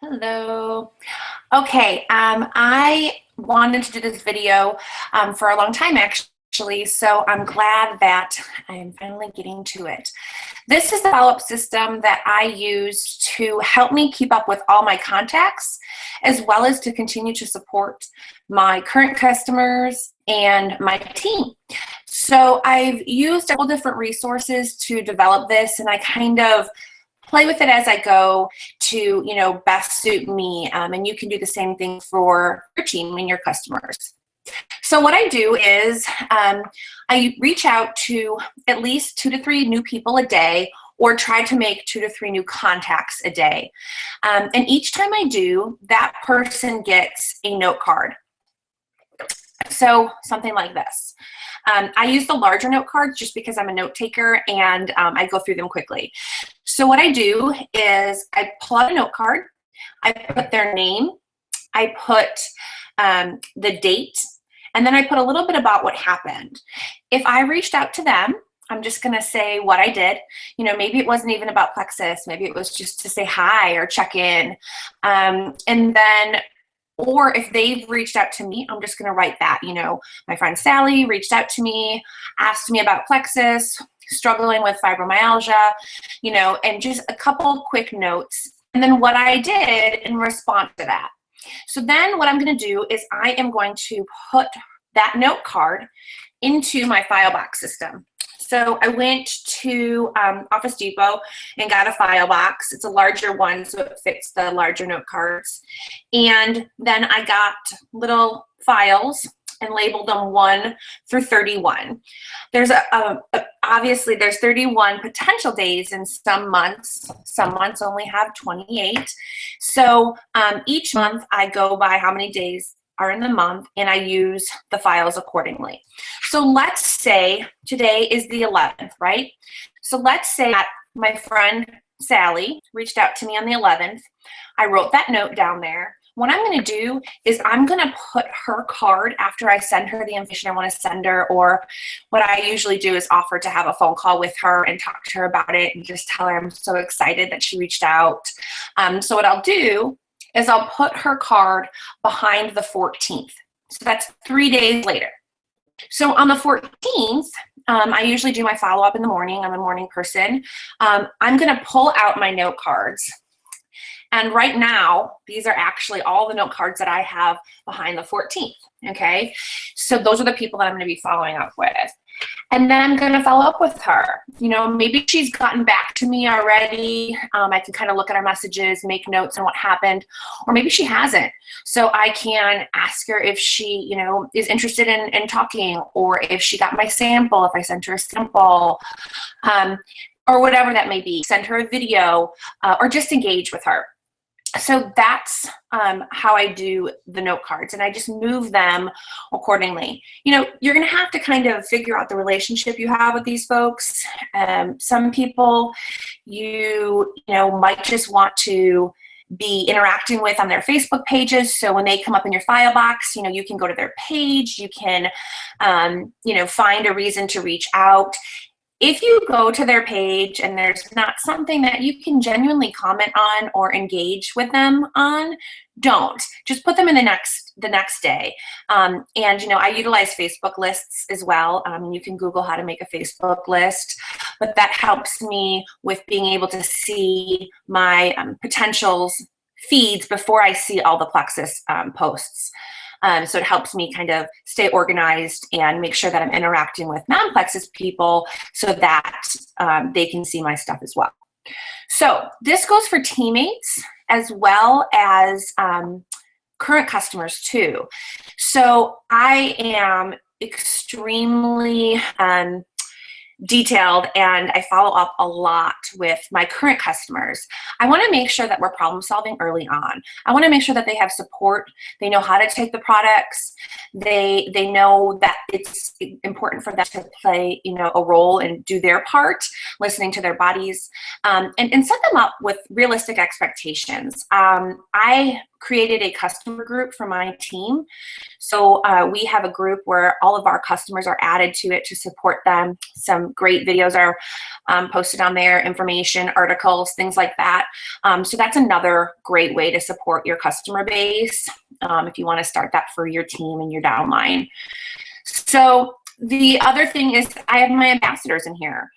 Hello. Okay, I wanted to do this video for a long time actually, so I'm glad that I'm finally getting to it. This is the follow-up system that I use to help me keep up with all my contacts, as well as to continue to support my current customers and my team. So I've used several different resources to develop this, and I kind of play with it as I go to, best suit me. And you can do the same thing for your team and your customers. So what I do is I reach out to at least 2 to 3 new people a day, or try to make 2 to 3 new contacts a day. And each time I do, that person gets a note card. So something like this. I use the larger note cards just because I'm a note taker and I go through them quickly. So what I do is I pull out a note card, I put their name, I put the date, and then I put a little bit about what happened. If I reached out to them, I'm just going to say what I did. Maybe it wasn't even about Plexus. Maybe it was just to say hi or check in. And then or if they've reached out to me, I'm just going to write that. My friend Sally reached out to me, asked me about Plexus, struggling with fibromyalgia, and just a couple quick notes. And then what I did in response to that. So then what I'm going to do is I am going to put that note card into my Filebox system. So I went to Office Depot and got a file box. It's a larger one, so it fits the larger note cards. And then I got little files and labeled them 1 through 31. There's obviously there's 31 potential days in some months. Some months only have 28. So each month I go by how many days are in the month, and I use the files accordingly. So let's say today is the 11th, right? So let's say that my friend Sally reached out to me on the 11th. I wrote that note down there. What I'm going to do is I'm going to put her card after I send her the information I want to send her, or what I usually do is offer to have a phone call with her and talk to her about it and just tell her I'm so excited that she reached out. So what I'll do is I'll put her card behind the 14th. So that's 3 days later. So on the 14th, I usually do my follow-up in the morning. I'm a morning person. I'm going to pull out my note cards. And right now, these are actually all the note cards that I have behind the 14th, okay? So those are the people that I'm going to be following up with. And then I'm going to follow up with her. Maybe she's gotten back to me already. I can kind of look at our messages, make notes on what happened, or maybe she hasn't. So I can ask her if she, is interested in talking, or if she got my sample, if I sent her a sample, or whatever that may be. Send her a video, or just engage with her. So that's how I do the note cards, and I just move them accordingly. You're going to have to kind of figure out the relationship you have with these folks. Some people you might just want to be interacting with on their Facebook pages. So when they come up in your file box, you can go to their page, you can, find a reason to reach out. If you go to their page and there's not something that you can genuinely comment on or engage with them on, don't. Just put them in the next day. And I utilize Facebook lists as well. You can Google how to make a Facebook list, but that helps me with being able to see my potentials feeds before I see all the Plexus posts. So it helps me kind of stay organized and make sure that I'm interacting with non-Plexus people so that they can see my stuff as well. So this goes for teammates as well as current customers too. So I am extremely detailed, and I follow up a lot with my current customers. I want to make sure that we're problem solving early on. I want to make sure that they have support. They know how to take the products. They know that it's important for them to play, a role and do their part, listening to their bodies, and set them up with realistic expectations. I created a customer group for my team. So we have a group where all of our customers are added to it to support them. Some great videos are posted on there, information, articles, things like that. So that's another great way to support your customer base if you want to start that for your team and your downline. So the other thing is I have my ambassadors in here.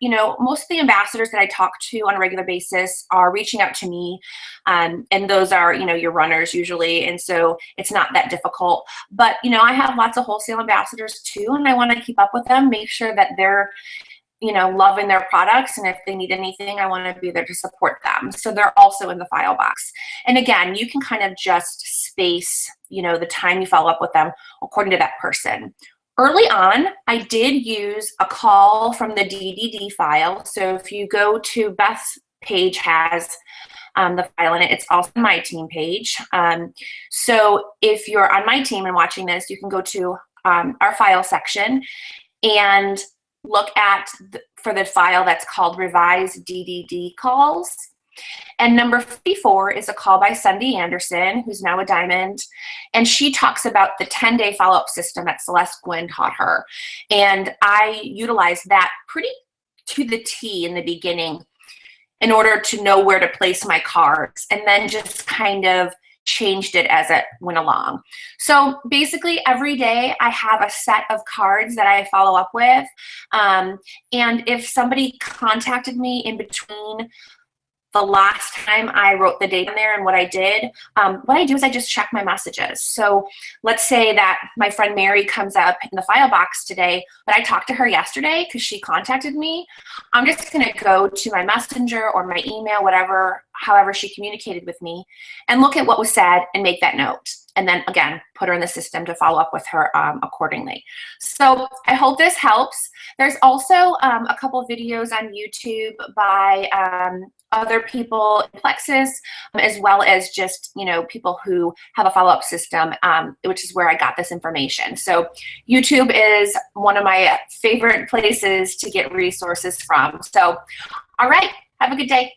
You know, most of the ambassadors that I talk to on a regular basis are reaching out to me, and those are, you know, your runners usually, and so it's not that difficult. But, you know, I have lots of wholesale ambassadors too, and I want to keep up with them, make sure that they're, you know, loving their products, and if they need anything, I want to be there to support them. So they're also in the file box. And again, you can kind of just space, you know, the time you follow up with them according to that person. Early on, I did use a call from the DDD file. So if you go to Beth's page has the file in it, it's also my team page. So if you're on my team and watching this, you can go to our file section and look at for the file that's called Revise DDD Calls. And number 54 is a call by Cindy Anderson, who's now a diamond. And she talks about the 10-day follow-up system that Celeste Gwynn taught her. And I utilized that pretty to the T in the beginning in order to know where to place my cards, and then just kind of changed it as it went along. So basically every day I have a set of cards that I follow up with. And if somebody contacted me in between the last time I wrote the date in there and what I did, what I do is I just check my messages. So let's say that my friend Mary comes up in the file box today, but I talked to her yesterday because she contacted me. I'm just gonna go to my messenger or my email, whatever, however she communicated with me, and look at what was said and make that note. And then again, put her in the system to follow up with her accordingly. So I hope this helps. There's also a couple videos on YouTube by other people in Plexus, as well as just, you know, people who have a follow-up system, which is where I got this information. So YouTube is one of my favorite places to get resources from. So, all right, have a good day.